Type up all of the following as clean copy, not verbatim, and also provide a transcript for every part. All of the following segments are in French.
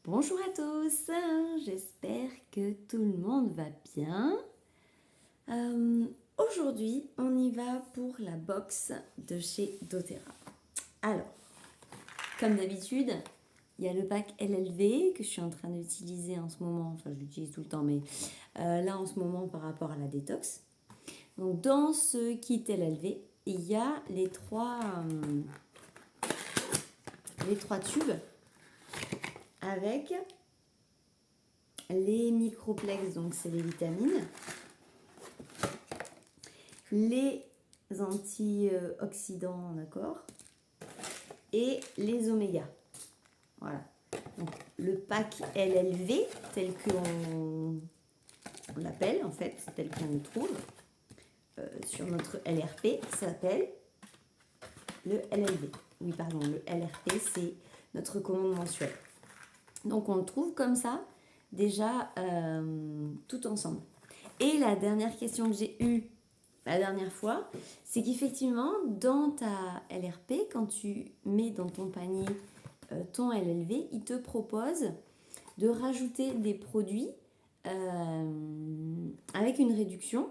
Bonjour à tous, j'espère que tout le monde va bien. Aujourd'hui, on y va pour la box de chez doTERRA. Alors, comme d'habitude, il y a le pack LLV que je suis en train d'utiliser en ce moment, enfin je l'utilise tout le temps, mais là en ce moment par rapport à la détox. Donc dans ce kit LLV, il y a les trois tubes avec les microplex, donc c'est les vitamines, les antioxydants, d'accord, et les oméga. Voilà. Donc, le pack LLV, tel qu'on l'appelle, en fait, tel qu'on le trouve sur notre LRP, s'appelle le LLV. Oui, pardon, le LRP, c'est notre commande mensuelle. Donc, on le trouve comme ça, déjà, tout ensemble. Et la dernière question que j'ai eue la dernière fois, c'est qu'effectivement, dans ta LRP, quand tu mets dans ton panier ton LLV, il te propose de rajouter des produits avec une réduction.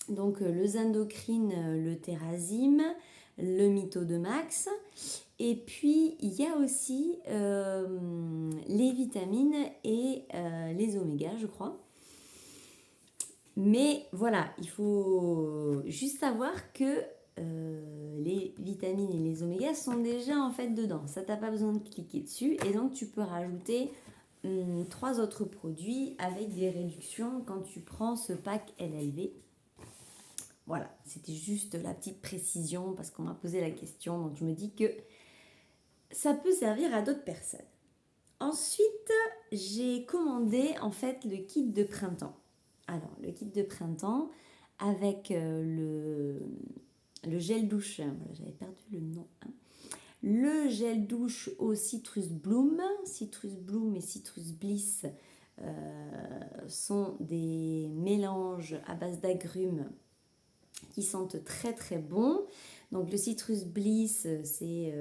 Donc le Zendocrine, le Terrazym, le Mythodemax. Et puis, il y a aussi les vitamines et les oméga, je crois. Mais voilà, il faut juste savoir que les vitamines et les oméga sont déjà en fait dedans. Ça, t'as pas besoin de cliquer dessus. Et donc, tu peux rajouter 3 autres produits avec des réductions quand tu prends ce pack LLV. Voilà, c'était juste la petite précision parce qu'on m'a posé la question. Donc, je me dis que ça peut servir à d'autres personnes. Ensuite, j'ai commandé en fait le kit de printemps. Alors, le kit de printemps avec le gel douche, voilà, j'avais perdu le nom. Le gel douche au Citrus Bloom et Citrus Bliss sont des mélanges à base d'agrumes qui sentent très très bon. Donc le Citrus Bliss, c'est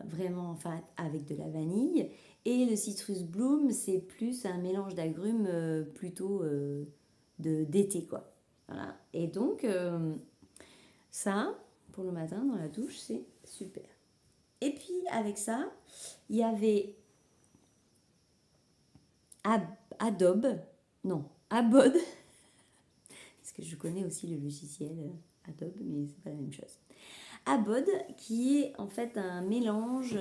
vraiment enfin, avec de la vanille. Et le Citrus Bloom, c'est plus un mélange d'agrumes plutôt d'été, quoi. Voilà. Et donc, ça, pour le matin, dans la douche, c'est super. Et puis, avec ça, il y avait Adobe, non, Abod, parce que je connais aussi le logiciel Adobe, mais c'est pas la même chose. Abod, qui est en fait un mélange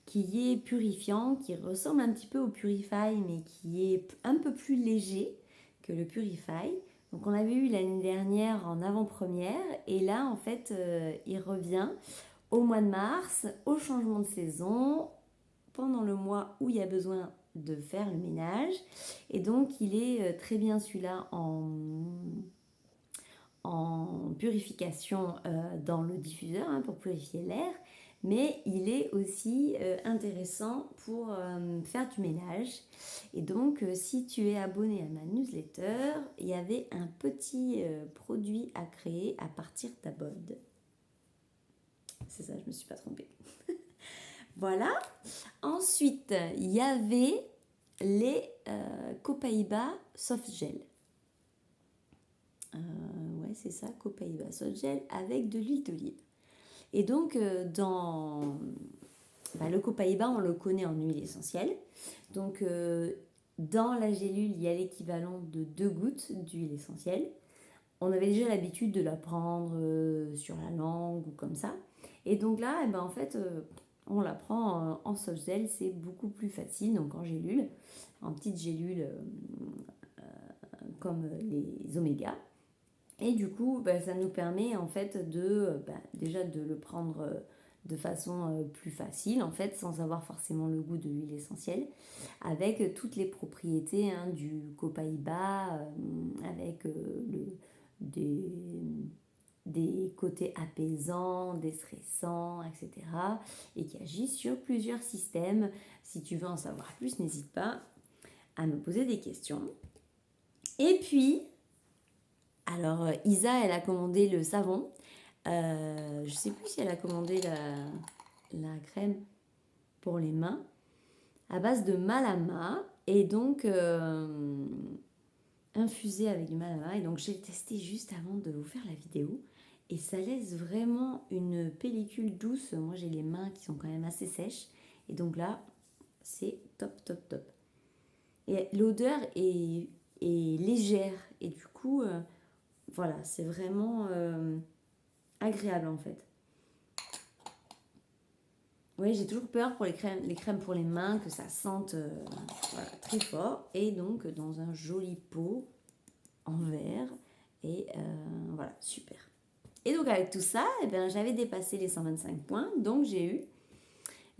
qui est purifiant, qui ressemble un petit peu au Purify, mais qui est un peu plus léger que le Purify. Donc on l'avait eu l'année dernière en avant-première, et là en fait il revient au mois de mars, au changement de saison, pendant le mois où il y a besoin de faire le ménage. Et donc il est très bien celui-là en purification dans le diffuseur pour purifier l'air, mais il est aussi intéressant pour faire du ménage. Et donc si tu es abonné à ma newsletter, il y avait un petit produit à créer à partir d'Abod. C'est ça, je ne me suis pas trompée. Voilà. Ensuite, il y avait les Copaiba Soft Gel. Ouais, c'est ça, Copaiba Soft Gel avec de l'huile d'olive. Et donc, dans le Copaiba, on le connaît en huile essentielle. Donc, dans la gélule, il y a l'équivalent de 2 gouttes d'huile essentielle. On avait déjà l'habitude de la prendre sur la langue ou comme ça. Et donc là, en fait, on la prend en soft gel, c'est beaucoup plus facile, donc en gélule, en petite gélule comme les oméga. Et du coup, ça nous permet en fait de déjà de le prendre de façon plus facile, en fait, sans avoir forcément le goût de l'huile essentielle, avec toutes les propriétés du Copaiba, avec des côtés apaisants, déstressants, etc. et qui agit sur plusieurs systèmes. Si tu veux en savoir plus, n'hésite pas à me poser des questions. Et puis, alors Isa, elle a commandé le savon. Je ne sais plus si elle a commandé la crème pour les mains. à base de malama et donc infusé avec du malama. Et donc j'ai testé juste avant de vous faire la vidéo et ça laisse vraiment une pellicule douce. Moi j'ai les mains qui sont quand même assez sèches et donc là c'est top top top. Et l'odeur est légère et du coup voilà, c'est vraiment agréable en fait. Oui, j'ai toujours peur pour les crèmes pour les mains, que ça sente voilà, très fort. Et donc, dans un joli pot en verre. Et voilà, super. Et donc, avec tout ça, eh bien, j'avais dépassé les 125 points. Donc, j'ai eu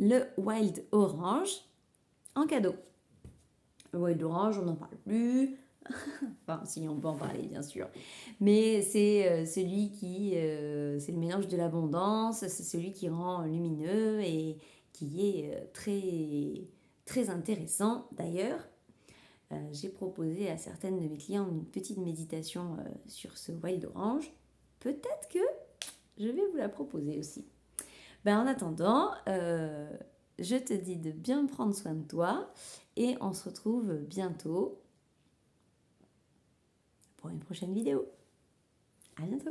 le Wild Orange en cadeau. Le Wild Orange, on n'en parle plus. Enfin, si, on peut en parler, bien sûr. Mais c'est celui qui... c'est le mélange de l'abondance, c'est celui qui rend lumineux et qui est très intéressant. D'ailleurs, j'ai proposé à certaines de mes clients une petite méditation sur ce Wild Orange. Peut-être que je vais vous la proposer aussi. Ben, en attendant, je te dis de bien prendre soin de toi et on se retrouve bientôt pour une prochaine vidéo. À bientôt!